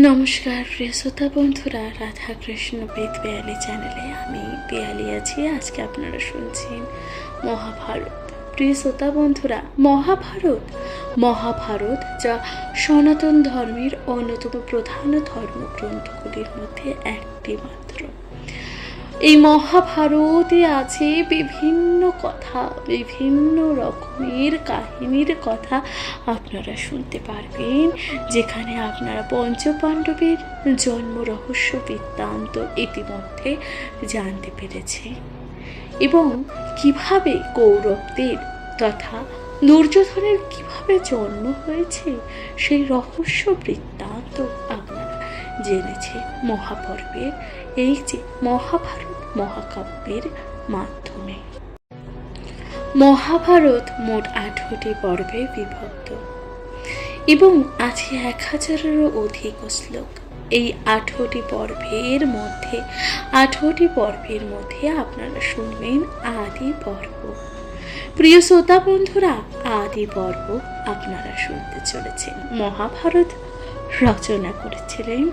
নমস্কার প্রিয় শ্রোতা বন্ধুরা, রাধাকৃষ্ণ বেদ বেয়ালি চ্যানেলে আমি বেয়ালি আছি। আজকে আপনারা শুনছেন মহাভারত। প্রিয় শ্রোতা বন্ধুরা, মহাভারত যা সনাতন ধর্মের অন্যতম প্রধান ধর্মগ্রন্থগুলির মধ্যে একটি মাত্র। এই মহাভারতে আছে বিভিন্ন কথা, বিভিন্ন রকমের কাহিনীর কথা আপনারা শুনতে পারবেন, যেখানে আপনারা পঞ্চপাণ্ডবের জন্ম রহস্য বৃত্তান্ত ইতিমধ্যে জানতে পেরেছে এবং কিভাবে কৌরবদের তথা দুর্যোধনের কিভাবে জন্ম হয়েছে সেই রহস্য বৃত্তান্ত আপনারা জেনেছে মহাপর্বের এই যে মহাভারত মহাকাব্যের মাধ্যমে। মহাভারত মোট 18টি পর্বে বিভক্ত এবং আছে 1000-এরও অধিক শ্লোক। এই 18টি পর্বের মধ্যে আপনারা শুনবেন আদি পর্ব। প্রিয় শ্রোতা বন্ধুরা, আদি পর্ব আপনারা শুনতে চলেছেন। মহাভারত রচনা করেছিলেন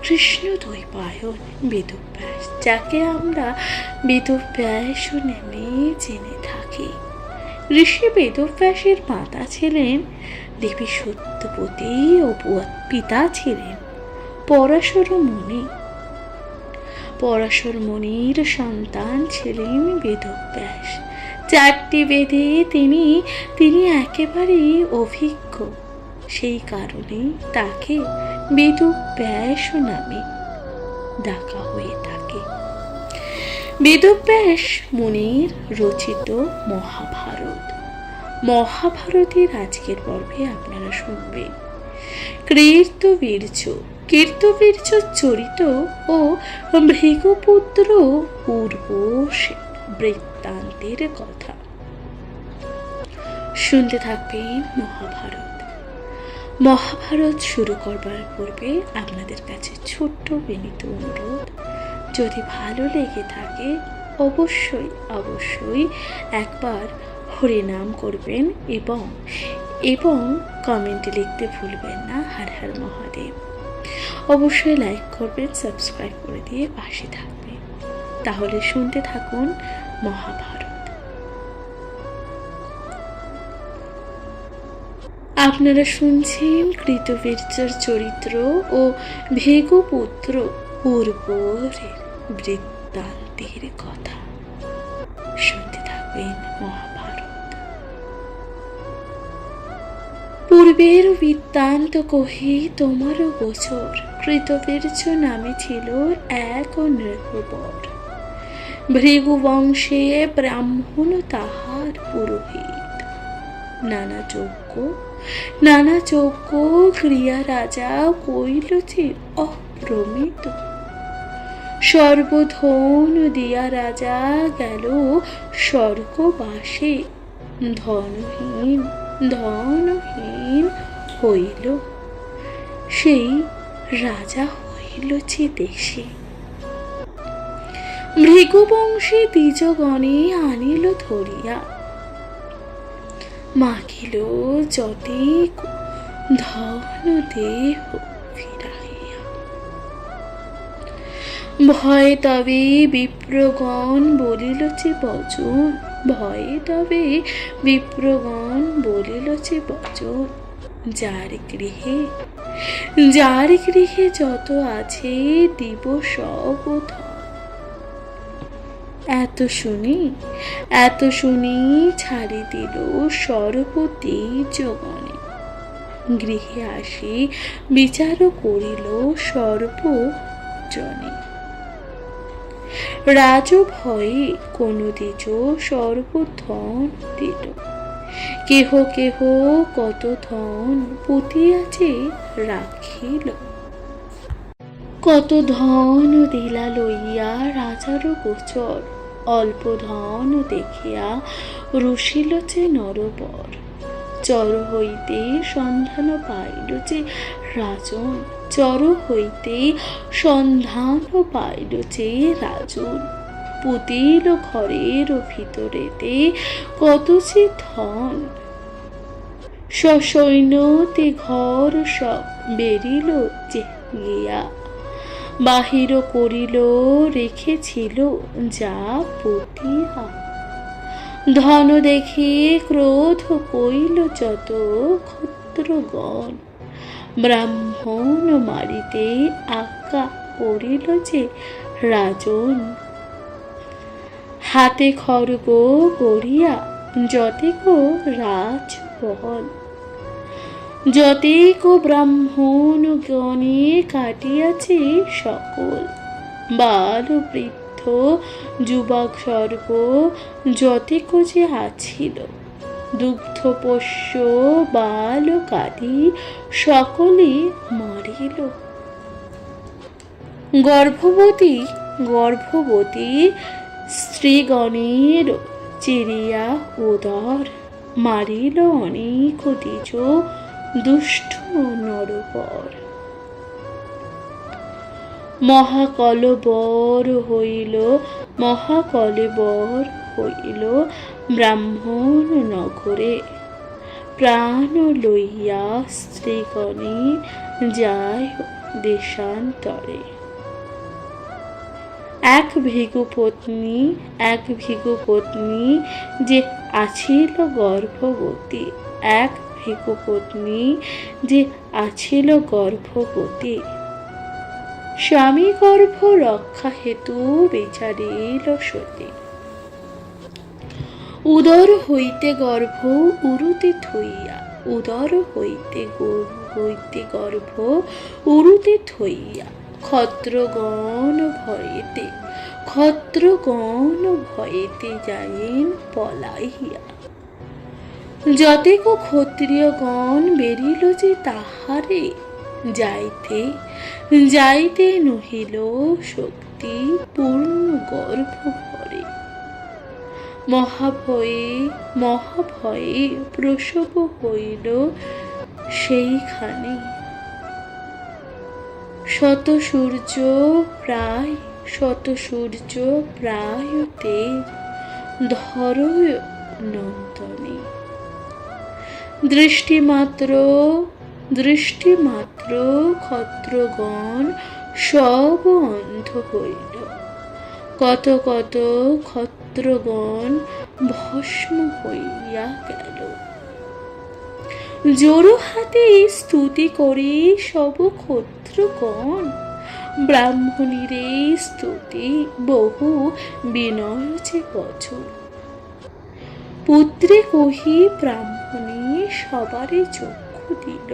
কৃষ্ণদ্বৈপায়ন বেদব্যাস, যাকে আমরা বেদব্যাস নামে জেনে থাকি। ঋষি বেদব্যাসের মাতা ছিলেন দেবী সত্যবতী ও পিতা ছিলেন পরাশর মুনি। পরাশর মুনির সন্তান ছিলেন বেদব্যাস। 4টি বেদে তিনি একেবারেই অভিজ্ঞ, সেই কারণে তাকে বেদব্যাস নামে ডাকা হয়ে থাকে। বেদব্যাস মুনির রচিত মহাভারতের আজকের পর্বে আপনারা শুনবেন কীর্তবীর্য চরিত ও ভৃগুপুত্র পূর্ব বৃত্তান্তের কথা শুনতে থাকবেন। মহাভারত শুরু করবার পূর্বে আপনাদের কাছে ছোট্ট বিনীত অনুরোধ, যদি ভালো লেগে থাকে অবশ্যই একবার হরিনাম করবেন এবং কমেন্টে লিখতে ভুলবেন না হর হর মহাদেব। অবশ্যই লাইক করবেন, সাবস্ক্রাইব করে দিয়ে পাশে থাকবেন। তাহলে শুনতে থাকুন মহাভারত। আপনারা শুনছেন কৃতবীর্যর চরিত্র ও ভৃগুপুত্র পূর্বের বৃত্তান্তের কথা শুনতে থাকবেন মহাভারত। পূর্বের বৃত্তান্ত কহি তোমারও গোচর, কৃতবীর্য নামে ছিল এক নৃপবর। ভৃগুবংশে ব্রাহ্মণ তাহার পুরোহিত, নানা যজ্ঞ ক্রিয়া রাজা কইল যে অপ্রমিত। সর্বধন দিয়া রাজা গেল স্বর্গবাসে, ধনহীন হইল সেই রাজা হইল যে দেশে। ভৃগুবংশী দ্বিজগণে আনিল ধরিয়া, মাগিল যতি ধন দেহ ফিরাইয়া। ভয়ে তবে বিপ্রগণ বলিল যে বচন, যার গৃহে যত আছে দিব সব ধন। এত শুনি ছাড়ি দিল সর্বতেজগণে, গৃহে আসি বিচার করিল সর্বজনে। রাজ ভয়ে কোন দ্বিজ সর্বধন দিল, কেহ কত ধন পুতিয়াছে রাখিল। কত ধন দিলা লইয়া রাজার গোচর, অল্প ধন দেখিয়া রুষিল যে নরবর। চর হইতে সন্ধান পাইল যে রাজন, পুতিল ঘরের ভিতরেতে কত যে ধন। সসৈন্যতে ঘর সব বেরিল যে গিয়া বাহির করিল রেখেছিল যা পতিয়া। ধন দেখি ক্রোধ কইল যত ক্ষত্রগণ, ব্রাহ্মণ মারিতে আজ্ঞা করিল যে রাজন। হাতে খড়গ করিয়া যতেক রাজবল, যতেক ব্রাহ্মণ গণে কাটিয়াছে সকল। বাল বৃদ্ধ যুবক সর্ব যতেক যে আছিল, দুগ্ধ পোষ্য বালকাদি সকলে মারিল। গর্ভবতী স্ত্রীগণের চিরিয়া উদর, মারিল অনেক দ্বিজ দুষ্ট নরবর। মহাকলেবর হইল ব্রাহ্মণ নগরে, প্রাণ লইয়া স্ত্রীগণে যায় দেশান্তরে। এক ভিগুপত্নী যে আছিল গর্ভবতী, এক ভিগুপত্নী যে আছিল গর্ভবতী, স্বামী গর্ভ রক্ষা হেতু বিচারিল সতী। উদর হইতে গর্ভ উরুতে থইয়া, উদর হইতে গর্ভ উরুতে থইয়া, ক্ষত্রগণ ভয়েতে যাইন পলাইয়া। যতেক ক্ষত্রিয়গণ বেরিল যে তাহারে যাইতে নহিল শক্তি পূর্ণ গর্ভ ভরে। মহাভয়ে প্রসব হইল সেইখানে, শত সূর্য প্রায় তেজ ধর নন্দনে। দৃষ্টিমাত্র ক্ষত্রগণ সব অন্ধ হইল, কত ক্ষত্রগণ ভস্ম হইয়া গেল। জোড়ো হাতে স্তুতি করে সব ক্ষত্রগণ, ব্রাহ্মণীরে স্তুতি বহু বিনয় যে বচন। পুত্রে কহি ব্রাহ্মণী সবারে চক্ষু দিল,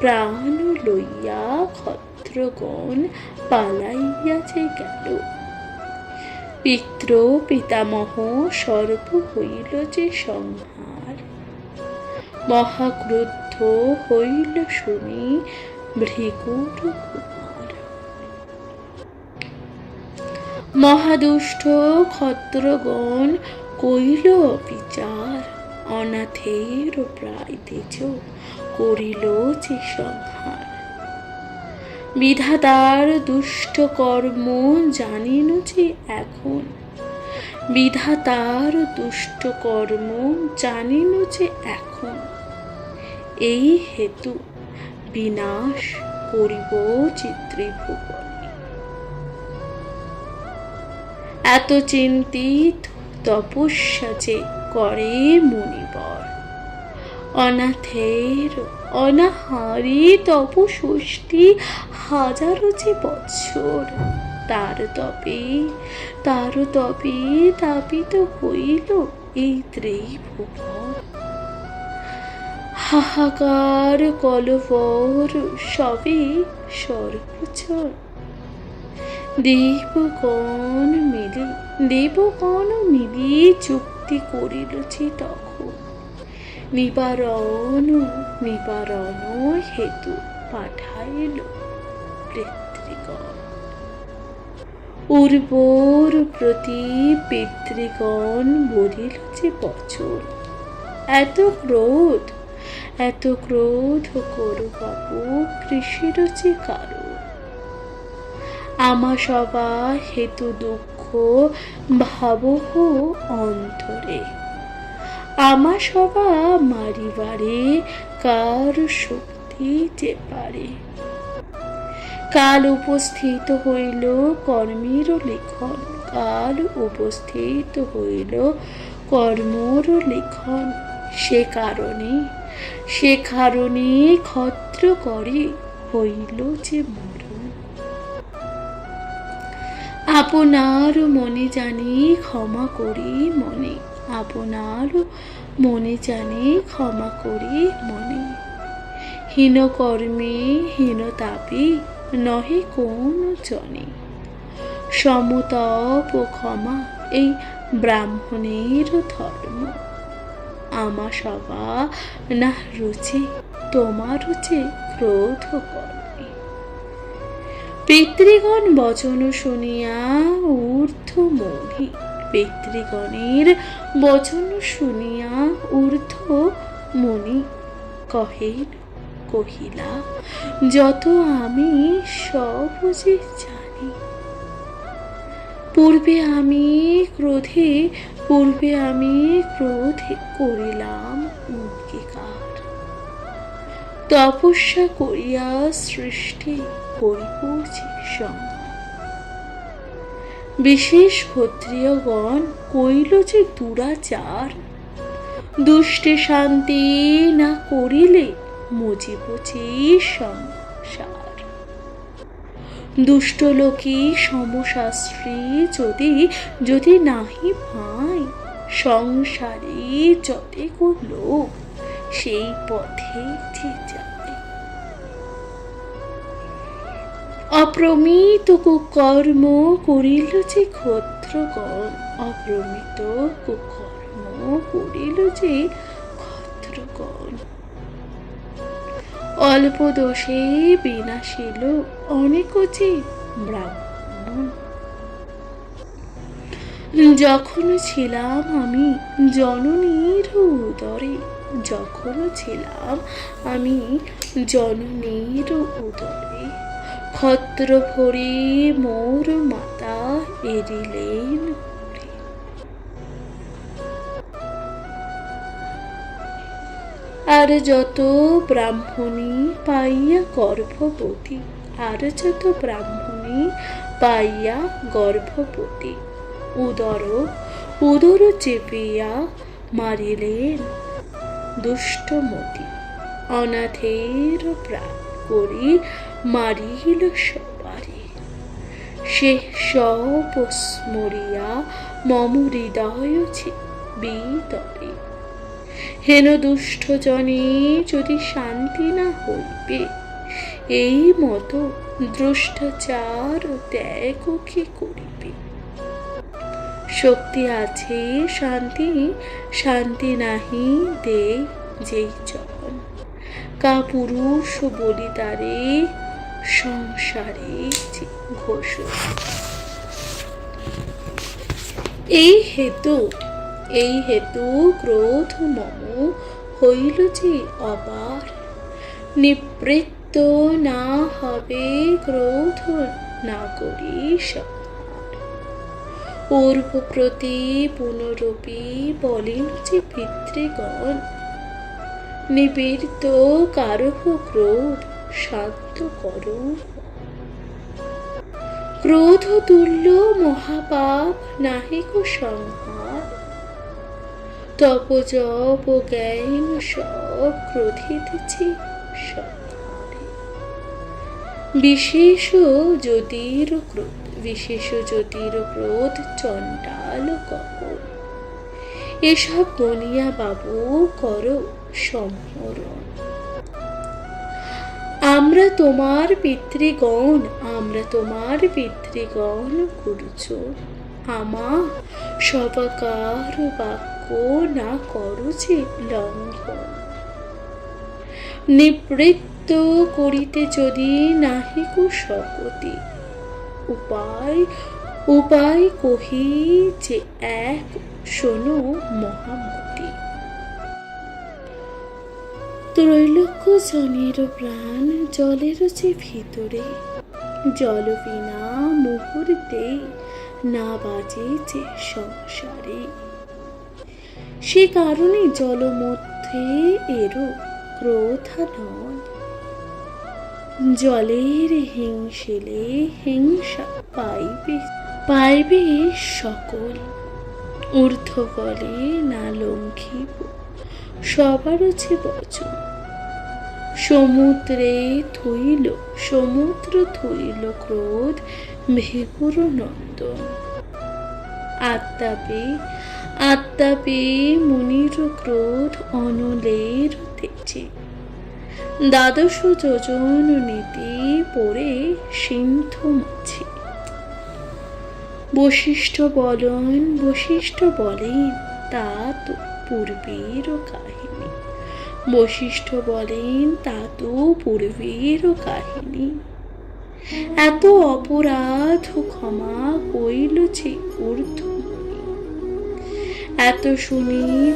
প্রাণ লইয়া ক্ষত্রগণ পালাইয়া যে গেল। পিতামহ সর্ব হইল যে সংহার, মহাক্রুদ্ধ হইল শুনি ভৃগুর কুমার। মহাদুষ্ট ক্ষত্রগণ কইল বিচার, অনাথের প্রায় তেজ করিল যে সংহার। বিধাতার দুষ্ট কর্ম জানিন যে এখন, বিধাতার দুষ্ট কর্ম জানিন যে এখন। এই হেতু বিনাশ করিব চিত্রিভুবনে। এত চিন্তিত তপস্যা যে করে মুনিবর, অনাহারী তপষষ্ঠী হাজারো যে বৎসর। তার তপে তাপিত হইল এই ত্রিভুবন। হাহাকার কলবর সবে সর্বজন, দেবগণ মিলি চুক্তি করিল যে তখন। নিবারণ হেতু পাঠাইল পিতৃগণ, উর্বর প্রতি পিতৃগণ বলিল যে বচন। এত ক্রোধ করো বাবু কৃষির যে কারণ। আমা সবা হেতু দুঃখ ভাবহ অন্তরে, আমা সবা মারিবারে কার শক্তি যে পারে। কাল উপস্থিত হইল কর্মের লিখন, কাল উপস্থিত হইল কর্মর লিখন। সে কারণে ক্ষত্র করে হইল যে মরণ। আপনার মনে জানি ক্ষমা করি মনে, আপনার মনে জানি ক্ষমা করি মনে। হীন কর্মে হীন তাপে নহে কোন জনে, সমতপ ও ক্ষমা এই ব্রাহ্মণের ধর্ম। আমা সভা না রুচি, তোমার রুচি ক্রোধ কর্মে। পিতৃগণ বচন শুনিয়া ঊর্ধ্ব মনি, পিতৃগণের বচন শুনিয়া ঊর্ধ্ব মনি কহিলা যত আমি সব যে জানি। পূর্বে আমি ক্রোধে করিলাম অঙ্গীকার, তপস্যা করিয়া সৃষ্টি করিব যে সংহার। বিশেষ ক্ষত্রিয়গণ কইল যে দুরাচার, দুষ্টে শান্তি না করিলে মজিব যে সংসার। দুষ্ট লোকে সমশাস্ত্রী যদি নাহি পায়, সংসারে যতেক লোক সেই পথে যে যায়। অপ্রমিত কুকর্ম করিল যে ক্ষত্রগণ, অপ্রমিত কুকর্ম করিল যে ক্ষত্রগণ। অল্প দোষে বিনাশিল অনেক যে ব্রাহ্মণ। যখন ছিলাম আমি জননীর উদরে, যখন ছিলাম আমি জননীর উদরে, ক্ষত্র ভরে মোর মাতা এরিলেন ঘুরে। আর যত ব্রাহ্মণী পাইয়া গর্ভবতী, আর যত ব্রাহ্মণী পাইয়া গর্ভবতী, উদর চেপিয়া মারিলেন দুষ্টমতি। অনাথের প্রাণ করি মারিল সবারে, সে সব স্মরিয়া মম হৃদয় বিতরে। হেন দুষ্ট জনে যদি শান্তি না হইবে, এই মতো দ্রষ্টাচার ত্যাগ কি করিবে। শক্তি আছে শান্তি নাহি দে যেই জন, কা পুরুষ বলি তারে সংসারে ঘোষণ। এই হেতু ক্রোধ মম হইল যে অপার, নিবৃত্ত না হবে ক্রোধ না করি সংহার। পূর্ব প্রতি পুনরপি বলেন যে পিতৃগণ, নিবৃত্ত কারহ ক্রোধ শান্ত করো। ক্রোধ তুল্য মহাপাপ নাহিক সংহার, তপ জপ জ্ঞান সব ক্রোধিতেছে সংহারে। বিশেষ জ্যোতির ক্রোধ চণ্ডাল কপট, এসব গনিয়া বাবু করো সম্হরণ। আমরা তোমার পিতৃগণ গুরুজন, আমা সবাকার বাক্য না করো যে লঙ্ঘন। নিবৃত্ত করিতে যদি নাহিক শকতি, উপায় কহি যে এক শোনো মহামতি। ত্রৈলোক্য জনের প্রাণ জলের যে ভিতরে, জল বিনা মুহূর্তে না বাজে যে সংসারে। সে কারণে জল মধ্যে এরো ক্রোধা নয়, জলের হিংসিলে হিংসা পাইবে পাইবে সকল, ঊর্ধ্বগলে না লঙ্ঘিব সবার যে বচন। সমুদ্র থইল ক্রোধ ভেপুর নন্দন। আত্মাপে মুনির ক্রোধ অনলের তেজে। দ্বাদশ যোজন নীতি পড়ে সিন্ধু মাঝে। বশিষ্ঠ বলেন তা তো পূর্বের কাহিনী। বশিষ্ঠ বলেন তা তো পূর্বের কাহিনী। এত অপরাধ ক্ষমা কইল যে ঊর্ধ্বমুনি। এত শুনি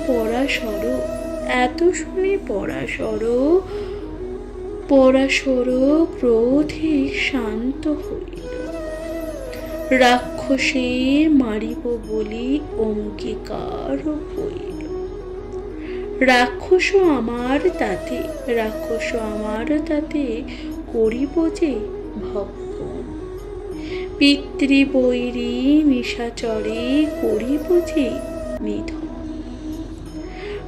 পরাশর ক্রোধে শান্ত হইল। রাক্ষসে মারিব বলি অঙ্গীকার হইল। রাক্ষস আমার তাতে করিব যে ভক্ষণ। পিতৃবৈরী নিশাচরে করিব যে নিধন।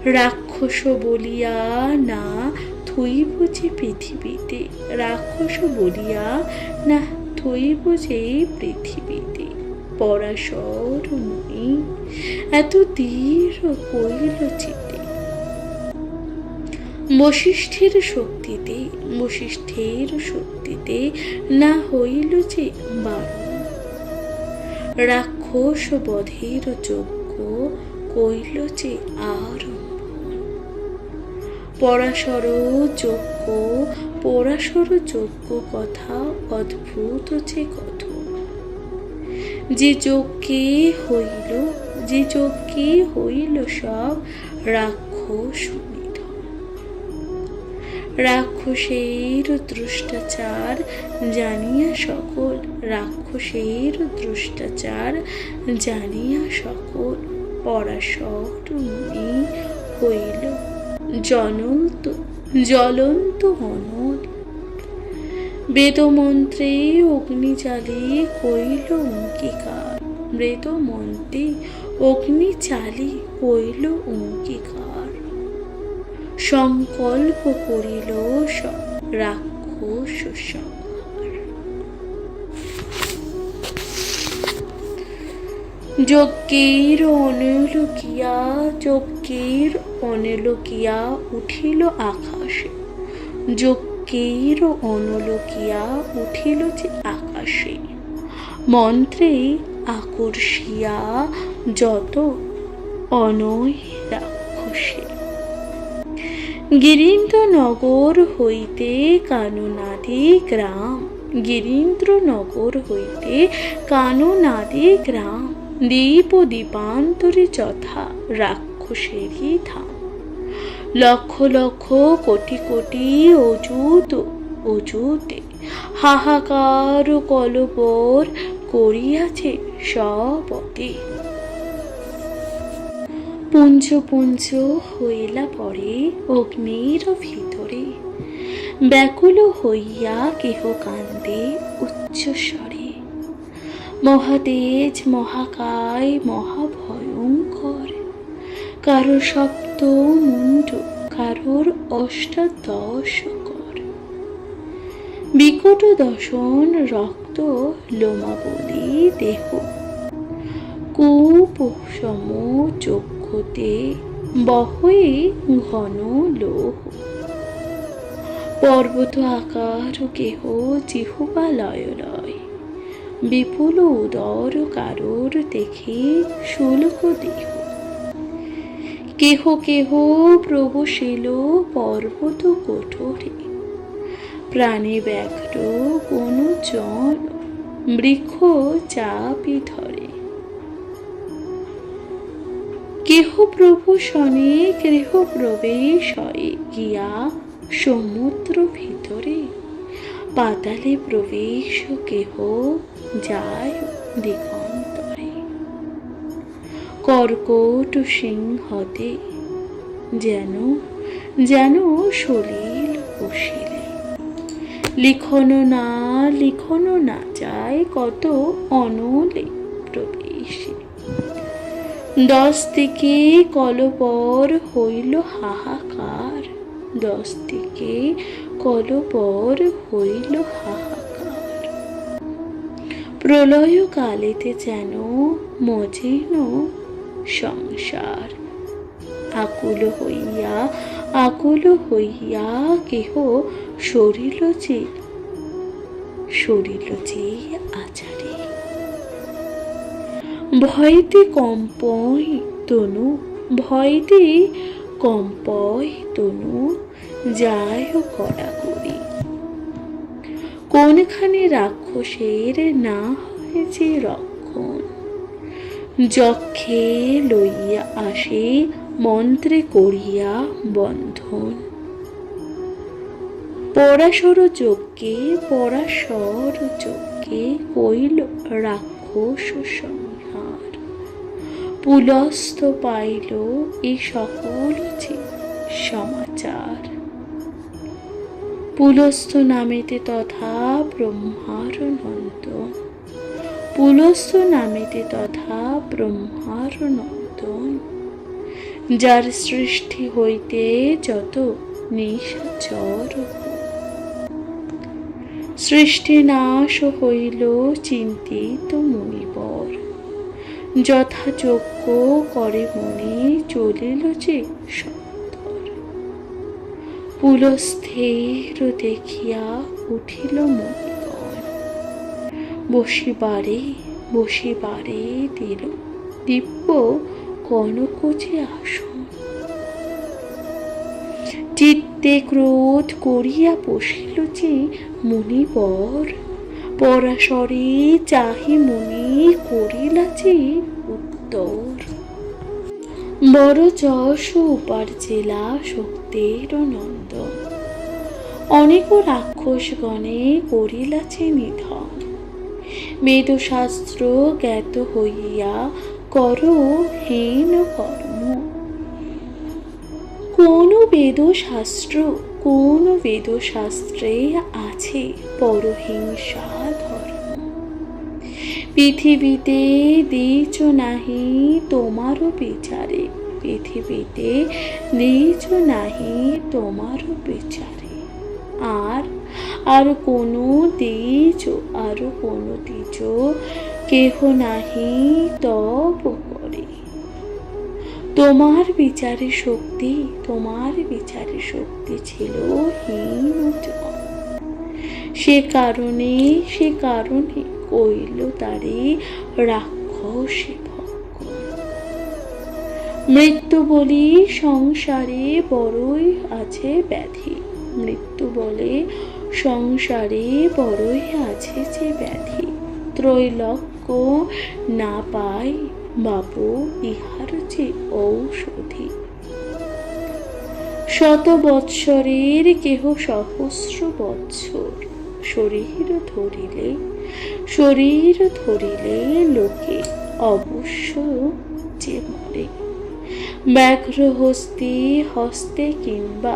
রাক্ষস বলিয়া না থইব যে পৃথিবীতে। পরাশর মুনি এত দৃঢ় কইল চিতে। বশিষ্ঠের শক্তিতে না হইল যে বারণ। রাক্ষস বধের যজ্ঞ কইল যে আরম্ভ। পরাশর যজ্ঞ কথা অদ্ভুত যে কথন। যে যজ্ঞে হইল সব রাক্ষস নিধন। রাক্ষসের দৃষ্টাচার জানিয়া সকল পরাশর মুনি হইল জ্বলন্ত অনল। বেদমন্ত্রে অগ্নিজালে কইল অঙ্গীকার। সংকল্প করিল সব রাক্ষস সংহার। যজ্ঞের অনলকিয়া উঠিল আকাশে। মন্ত্রে আকর্ষিয়া যত অনয় রাক্ষসে। গিরীন্দ্রনগর হইতে কাননাদি গ্রাম। দীপান্তরে যথা রাক্ষসেরই ধাম। লক্ষ লক্ষ কোটি কোটি অযুতে হাহাকার কলবর করিয়াছে সবতে। পুঞ্জ হইলা পরে অগ্নির ভিতরে। ব্যাকুল হইয়া কেহ কান্দে উচ্চস্বরে। মহাতেজ মহাকায় মহাভয়ঙ্কর। কারো সপ্ত মুন্ড কারোর অষ্টাদশ কর। বিকট দশন রক্ত লোমাবলী দেহ। কূপ সম চক্ষুতে বহয়ে ঘন লোহ। পর্বত আকার কেহ জিহ্বা লয়। বিপুল উদর কারোর দেখে শুল্ক দেহ। কেহ প্রবশিল পর্বত কঠোরে। প্রাণী ব্যাঘ্র কোন জন বৃক্ষ চাপি ধরে। কেহ প্রভূষণে গৃহ প্রবেশ হয় গিয়া সমুদ্র ভিতরে। পাতালে প্রবেশ কেহ যায় দিগন্তরে। কর্কট সিংহতে যেন সলিল বসিলে। লিখনো না যায় কত অনলে প্রবেশে। 10 দিকে কলবর হইল হাহাকার, 10 দিকে কলবর হইল হাহাকার। প্রলয় কালেতে যেন মজিন সংসার, আকুল হইয়া কেহ সরিল যে আচারে। ভয়তে কম্পয় তনু যায় কড়াকড়ি। কোনখানে রাক্ষসের না হয় যে রক্ষণ, যক্ষে লইয়া আসে মন্ত্রে করিয়া বন্ধন। পরাশর যজ্ঞে কইল রাক্ষস সংহার। পুলস্ত্য পাইল এই সকল সমাচার। পুলস্ত্য নামেতে তথা ব্রহ্মার নন্দন, পুলস্ত্য নামেতে তথা ব্রহ্মার নন্দন। যার সৃষ্টি হইতে যত নিশাচর, সৃষ্টি নাশ হইল চিন্তিত মুনিবর। যথাযোগ্য করে মনে চলিল যে সত্তর। পুলস্থের দেখিয়া উঠিল মণিগণ, বসিবারে দিল দিব্য কনকচে আসন। চিত্তে ক্রোধ করিয়া বসিল যে মুনিবর, পরাশরে চাহি মুনি করিলা যে উত্তর। বড় যশ উপার্জিলা শক্তির নন্দন, অনেক রাক্ষসগণে করিলা যে নিধন। বেদশাস্ত্র জ্ঞাত হইয়া কর হীন কর্ম, কোন বেদশাস্ত্রে আছে পরহিংসা ধর্ম। পৃথিবীতে দিছ নাহি তোমারও বিচারে, পৃথিবীতে দিছ নাহি তোমারও বিচারে। আর কোনো দিছ কেহ নাহি তব করে। তোমার বিচারে শক্তি ছিল হীন জন। সে কারণে কইল তারে রাক্ষসে ভক্ষণ। মৃত্যু বলি সংসারে বড়ই আছে ব্যাধি, মৃত্যু বলে সংসারে বড়ই আছে যে ব্যাধি। ত্রৈলোক্য না পাই বাবু ইহার যে ঔষধি। শত বৎসরের কেহ সহস্র বৎসর, শরীর ধরিলে লোকে অবশ্য যে মরে। ব্যাঘ্র হস্তে কিংবা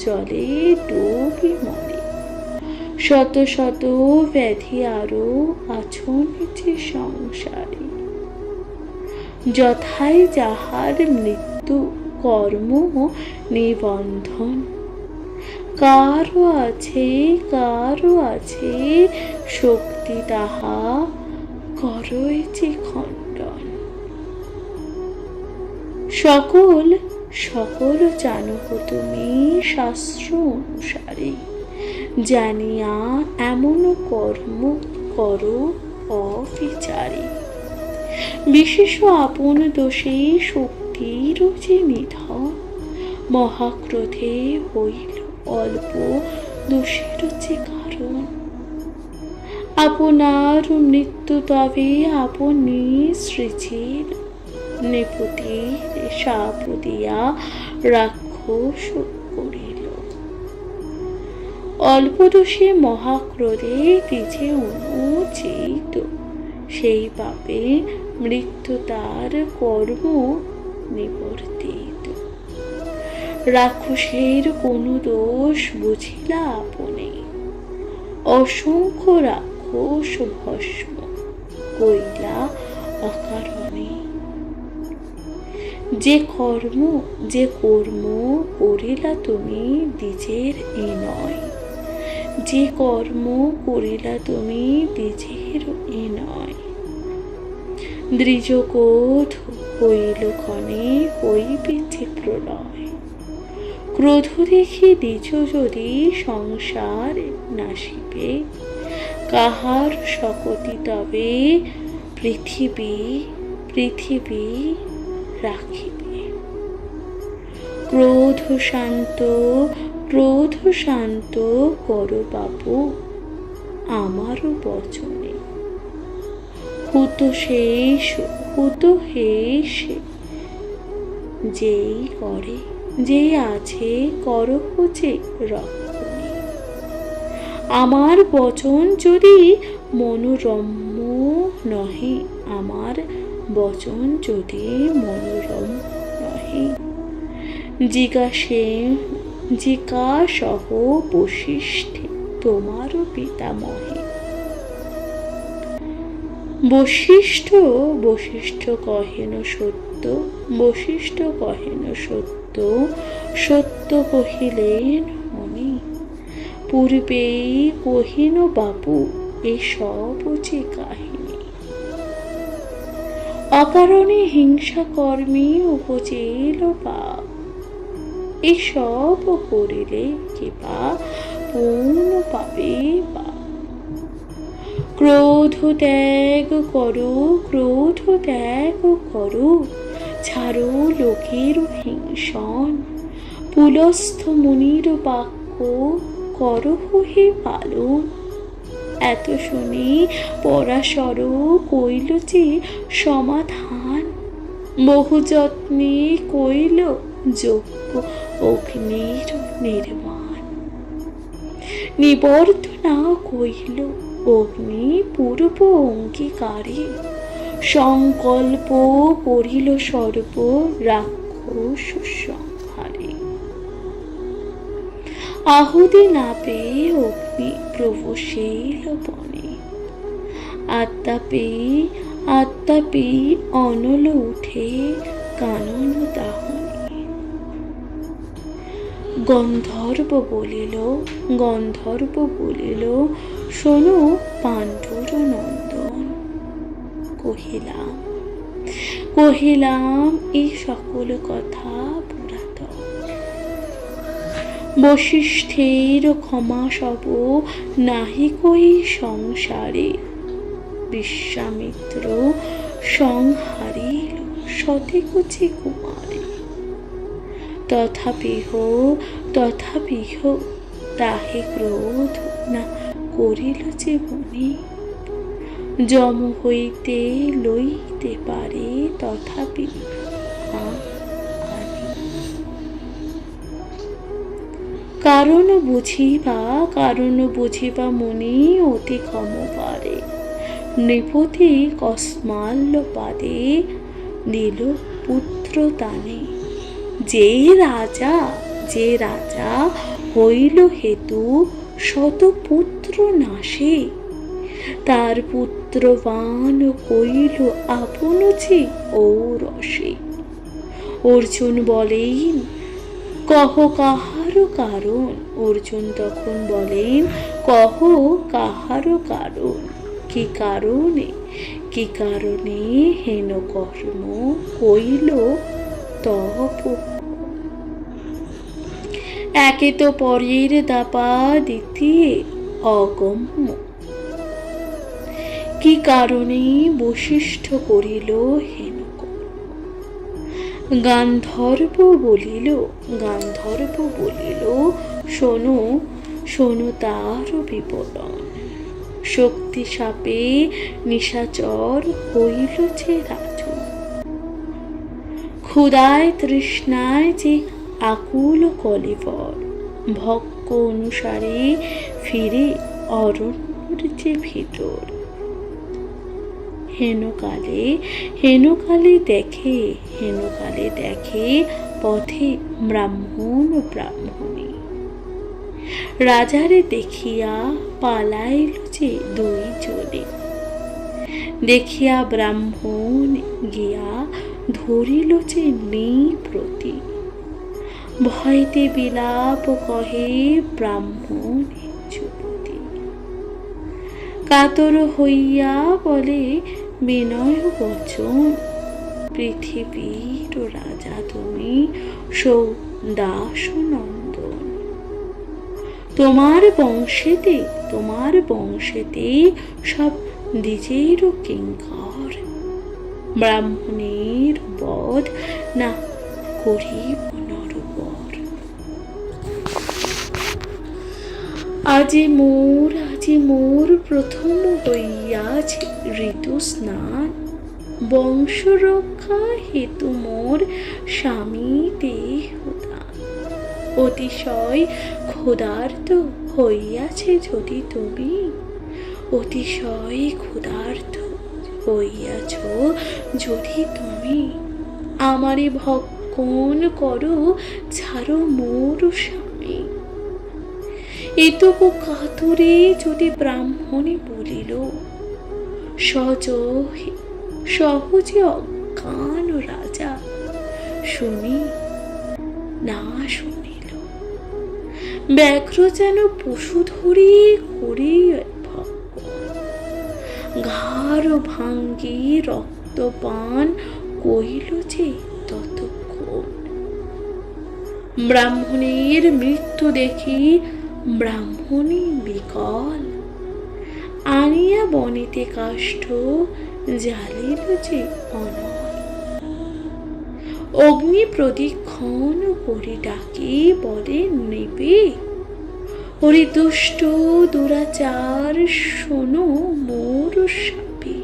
জলে ডুবি মরে। শত ব্যাধি আরো আছন যে সংসারে। যথাই যাহার মৃত্যু কর্ম নিবন্ধন। কারো আছে শক্তি তাহা করই যে খণ্ডন। সকল জানো তুমি শাস্ত্র অনুসারে, জানিয়া এমন কর্ম করো অবিচারে। বিশেষ আপন দোষে শক্তির যে নিধন, মহাক্রোধে হইল অল্প দোষের যে কারণ। আপনার মৃত্যু তবে আপনি সৃজিল, নেপথির শাপ দিয়া রাক্ষস করিল। অল্প দোষে মহাক্রোধে তিছে অনুচিত, সেই পাপে মৃত্যু তার কর্ম নিবর্তিত। রাক্ষসের কোনো দোষ বুঝিলা আপনি, অসংখ্য রাক্ষস ভস্ম কইলা অকারণে। যে কর্ম করিলা তুমি দ্বিজের এ নয়, যে কর্ম করিলা তুমি দ্বিজের এ নয়। দ্বিজক্রোধ হইল ক্ষণে, হইবে যে প্রলয়। ক্রোধ দেখি দ্বিজ যদি সংসার নাশিবে, কাহার শকতি তবে পৃথিবী রাখিবে। ক্রোধ শান্ত করো বাবু আমারও বচনে। হুত শেষ যেই করে, যেই আছে করহ যে রক্ষণে। আমার বচন যদি মনোরম্য নহে, আমার বচন যদি মনোরম্য নহে। জিজ্ঞাসহ বশিষ্ঠে তোমারও পিতামহে। বশিষ্ঠ কহেন সত্য, বশিষ্ঠ কহেন সত্য, সত্য কহিলেন মনি। পূর্বেই কহিন বাবু এসব যে কাহিনী। অকারণে হিংসা কর্মে উপজেল পাপ, এসব করিলে কিবা পূর্ণ পাবে পাপ। ক্রোধ ত্যাগ করো, ছাড়ো লোকের হিংসন। পুলস্থ মুনির বাক্য করহ হে পালন। এত শুনি পরাশর কইল যে সমাধান, বহু যত্নে কইল যজ্ঞ অগ্নির নির্মাণ। নিবর্তনা কইল অগ্নি পূর্ব অঙ্গীকারে, সংকল্প করিল সর্ব রাক্ষস সংহারে। আহুতি না পেয়ে অগ্নি প্রবশেল বনে, আত্মা পেয়ে অনল উঠে কানন দাহনে। গন্ধর্ব বলিল শোনো পাণ্ডুর নন্দন। কহিলাম এই সকল কথা পুরাতন। বশিষ্ঠের ক্ষমা সব নাহি কই সংসারে, বিশ্বামিত্র সংহারিল শতকুচি কুমারে। তথাপিহ তাহে ক্রোধ না করিল যে মুনি। যম হইতে লইতে পারে তথাপি কারণ বুঝিবা মুনি অতি ক্ষম পারে। নৃপতি কস্মাল্য পাদে দিল পুত্র দানে। যে রাজা হইল হেতু শত পুত্র নাশে, তার পুত্রবান কইল আপন যে ঔরসে। অর্জুন বলেন কহ কাহার কারণ, অর্জুন তখন বলেন কহ কাহার কারণ। কি কারণে হেন কর্ম কইল তপ। একে তো পরের দাপা দ্বিতীয় অগম্য, কি কারণে বশিষ্ঠ করিল হেন কর্ম। গান্ধর্ব বলিল শোনো তার বিবরণ। শক্তি সাপে নিশাচর হইল যে রাজু, ক্ষুধায় তৃষ্ণায় যে আকুল কলেবর। ভক্ষ অনুসারে ফিরে অরণ্যের যে ভিতর। হেনকালে দেখে পথে ব্রাহ্মণী। রাজারে দেখিয়া পালাইল যে দুই জনে। দেখিয়া ব্রাহ্মণ গিয়া ধরিল যে নিপ্রতি। ভয়তে বিলাপ কহে ব্রাহ্মণ যুবতী। কাতর হইয়া বলে বিনয় বচন, পৃথিবীর রাজা তুমি সৌদাস নন্দন। তোমার বংশেতে সব দ্বিজের কিঙ্কর। ব্রাহ্মণের বধ না করিব নরবর। আজি মোর প্রথম হইয়াছে ঋতু স্নান। বংশ রক্ষা হেতু মোর স্বামী দেহদান। অতিশয় ক্ষুধার্ত হইয়াছে যদি তুমি, অতিশয় ক্ষুধার্ত হইয়াছ যদি তুমি। আমারে ভক্ষণ করো, ছাড়ো মোর স্বামী। এতকু কাতরে যদি ব্রাহ্মণে বলিল, সহজে অজ্ঞান রাজা শুনি না শুনিল। ব্যাঘ্র যেন পশু ধরি করে ঘাড় ভাঙ্গি রক্তপান কইল যে ততক্ষণ। ব্রাহ্মণের মৃত্যু দেখি ব্রাহ্মণী বিকল। আনিয়া বনেতে কাষ্ঠ জ্বালিল যে অনল। অগ্নি প্রদীক্ষণ করে ডাকে বলে নেবে, ওরে দুষ্ট দুরাচার শোনো মোর শাপে।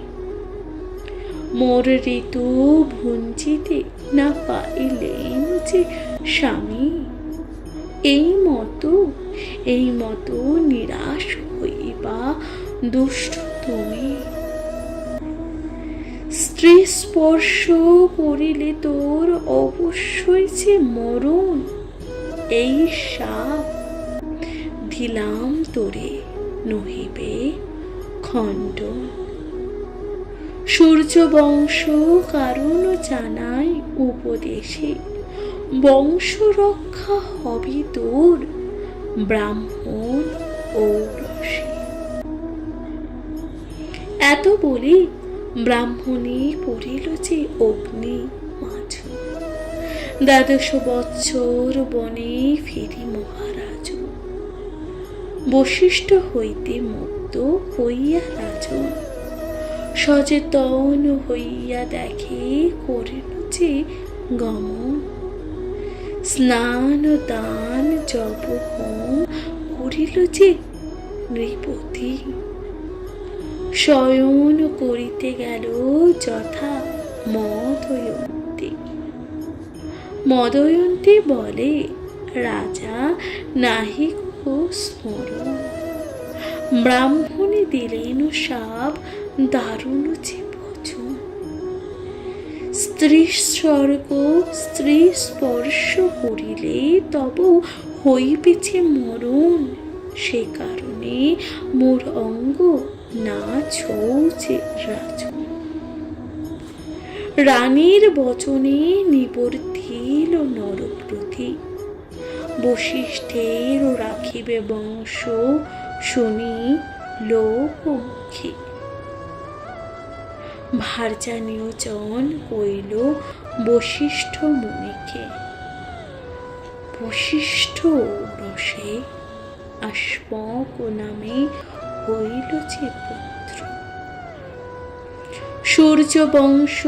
মোর ঋতু ভুঞ্জিতে না পাইলেন যে স্বামী। এই মতো নিরাশ হইবা দুষ্ট তুমি। স্ত্রী স্পর্শ করিলে তোর অবশ্যই যে মরণ। এই শাপ দিলাম তোরে নহিবে খণ্ডন। সূর্য বংশ কারণ জানাই উপদেশে, বংশ রক্ষা হবি তোর ব্রাহ্মণ ঔরসে। এত বলি ব্রাহ্মণী পড়িল যে অগ্নি মাঝ। ১২ বৎসর বনে ফিরি মহারাজ। বশিষ্ঠ হইতে মুক্ত হইয়া রাজন। সচেতন হইয়া দেখে করিল যে গমন। স্নান দান জপ হোম করিল যে নৃপতি। শয়ন করিতে গেল যথা মদয়ন্তী বলে রাজা নাহি কো স্মরণ। ব্রাহ্মণে দিলেন শাপ দারুণ যে বচন। স্ত্রী স্পর্শ করিলে তব হইবেছে মরণ। সে কারণে মোর অঙ্গ না ছৌছে রাজন। রানীর বচনে নিবর্তিল নরপ্রতি। বশিষ্ঠের রাখিবে বংশ শুনি লোকমুখী। ভার্যা নিয়োজন কইল বশিষ্ঠ মুনিকে। বশিষ্ঠ ঔরসে আস্মক নামে হইল যে পুত্র। সূর্য বংশ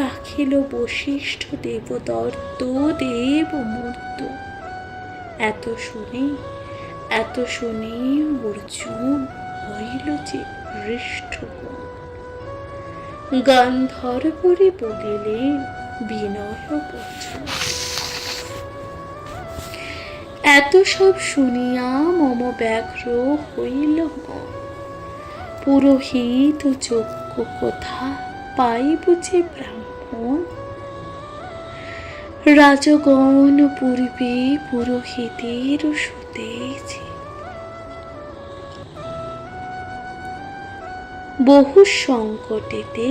রাখিল বশিষ্ঠ দেবদত্ত দেবমূর্ত। এত শুনি অর্জুন হইল যে হৃষ্টগণ। গান্ধর্বরে বলিলেন বিনয় বচন। এত সব শুনিয়া মম ব্যগ্র হইল মন। পুরোহিত যজ্ঞ কথা পাইব যে ব্রাহ্মণ। রাজগণ পূর্বে পুরোহিতের সুতেছে। বহু সংকটেতে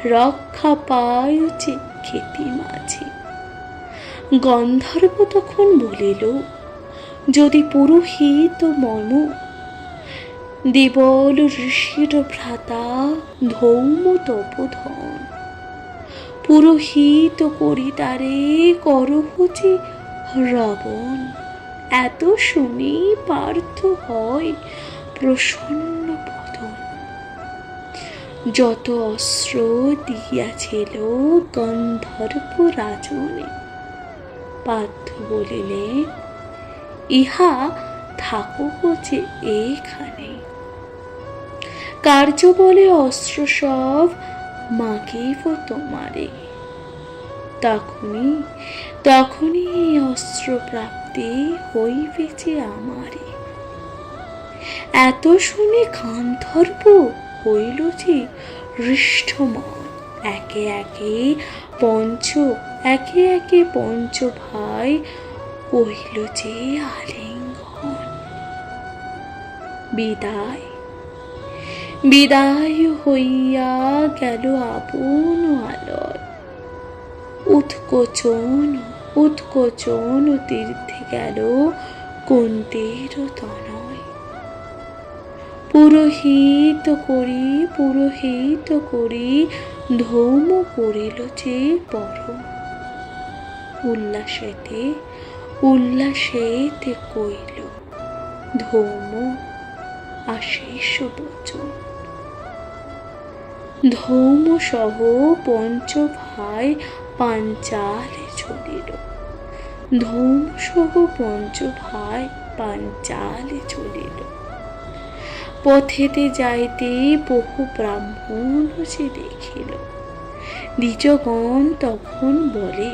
রক্ষা পায় যে খেতি মাঝি। গন্ধর্ব তখন বলিল, যদি পুরোহিত মম দেবল ঋষির ভ্রাতা ধৌম তপোধন, পুরোহিত করি তারে করহ যে রাবণ। এত শুনি পার্থ হয় প্রসন্ন বদন। যত অস্ত্র দিয়াছিল গন্ধর্ব রাজনে, পার্থ বলিলে ইহা থাকুক যে এখানে। কার্য বলে অস্ত্র সব মাগিব তোমারে, তখনই এই অস্ত্র প্রাপ্তি হইবে যে আমারে। এত শুনে গান্ধর্ব হইল যে হৃষ্টমন। একে একে পঞ্চ ভাই কহিল যে আলিঙ্গন। বিদায় হইয়া গেল আপন আলয়। উৎকোচন তীর্থে গেল কুন্তীর তনয়। পুরোহিত করি ধৌম করিল যে বড়। উল্লাসেতে কইল ধৌম আশিস বচন। ধৌম সহ পঞ্চ ভাই পাঞ্চালে চলিল। পথেতে যাইতে বহু ব্রাহ্মণ যে দেখিল। দ্বিজগণ তখন বলে,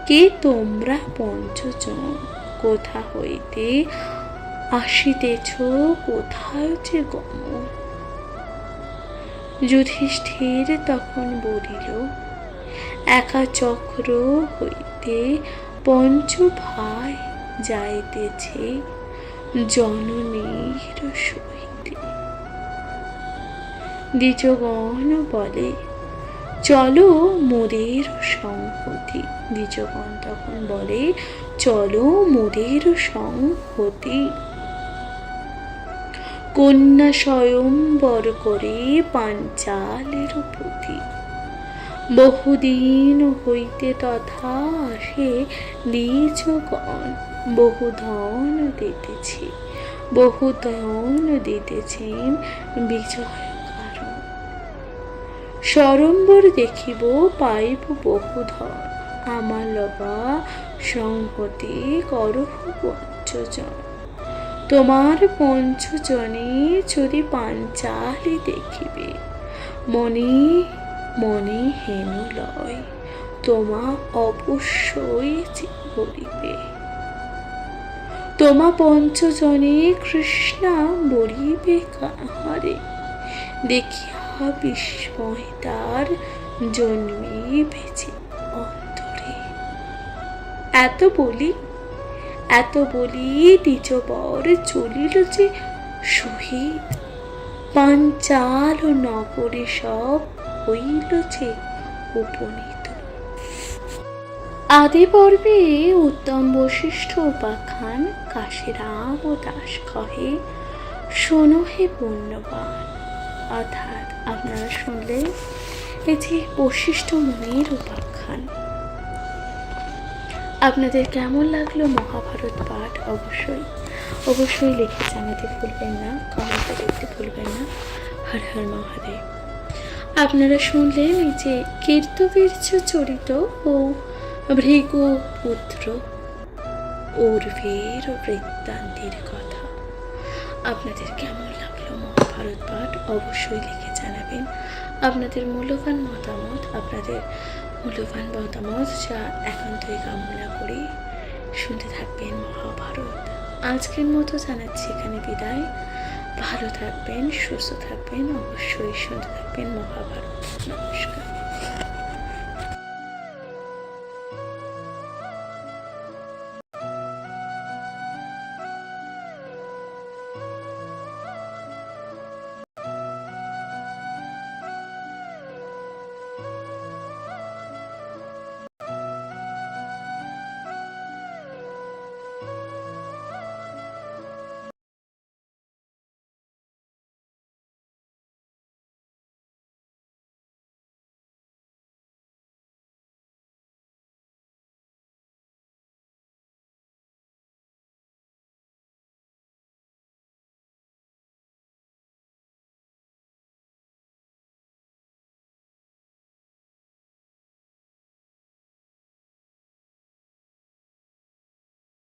কে তোমরা পঞ্চজন? কোথা হইতে আসিতেছ? কোথায় যে গমন? যুধিষ্ঠির তখন বলিল, একা চক্র হইতে পঞ্চ ভাই যাইতেছে জননীর সহিতে। দ্বিজগণ বলে, চলো মোদের সংহতি। দ্বিজগণ তখন বলে, চলো মোদের সংহতি। কন্যা স্বয়ংবর করে পাঞ্চালের পতি। বহুদিন হইতে তথা আসে দ্বিজগণ। বহু ধন দিতেছেন বিজয় কারণ। স্বয়ম্বর দেখিব পাইব বহু ধন। আমার লবা সংহতি করহ পঞ্চজন। তোমার পঞ্চজনে যদি পাঞ্চালি দেখিবে, মনে হেন লয় তোমা অবশ্যই বলিবে। তোমা পঞ্চজনে কৃষ্ণা বলিবে কাহারে, দেখিয়া বিস্ময় তার জন্মিবেছে অন্তরে। এত বলি দ্বিজবর চলিল যে সহিত। পাঞ্চাল নগরে সব হইল যে উপনীত। আদি পর্বে উত্তম বশিষ্ঠ উপাখ্যান কাশীরাম ও দাস কহে, শোনো হে পুণ্যবান। অর্থাৎ আপনারা শুনলেন এই যে বশিষ্ঠ মুনির উপাখ্যান। আপনাদের কেমন লাগলো মহাভারত পাঠ অবশ্যই লিখে জানাতে ভুলবেন না, কমেন্টে লিখতে ভুলবেন না। হর হর মহাদেব। আপনারা শুনলেন এই যে কীর্তবীর্য চরিত ও ভৃগুপুত্র উর্বের বৃত্তান্তের কথা। আপনাদের কেমন লাগলো মহাভারত পাঠ অবশ্যই লিখে জানাবেন। আপনাদের মূল্যবান মতামত যা একান্তই কামনা করি শুনতে থাকবেন মহাভারত। আজকের মতো জানাচ্ছি এখানে বিদায়। ভালো থাকবেন, সুস্থ থাকবেন, অবশ্যই শুনতে থাকবেন মহাভারত। নমস্কার।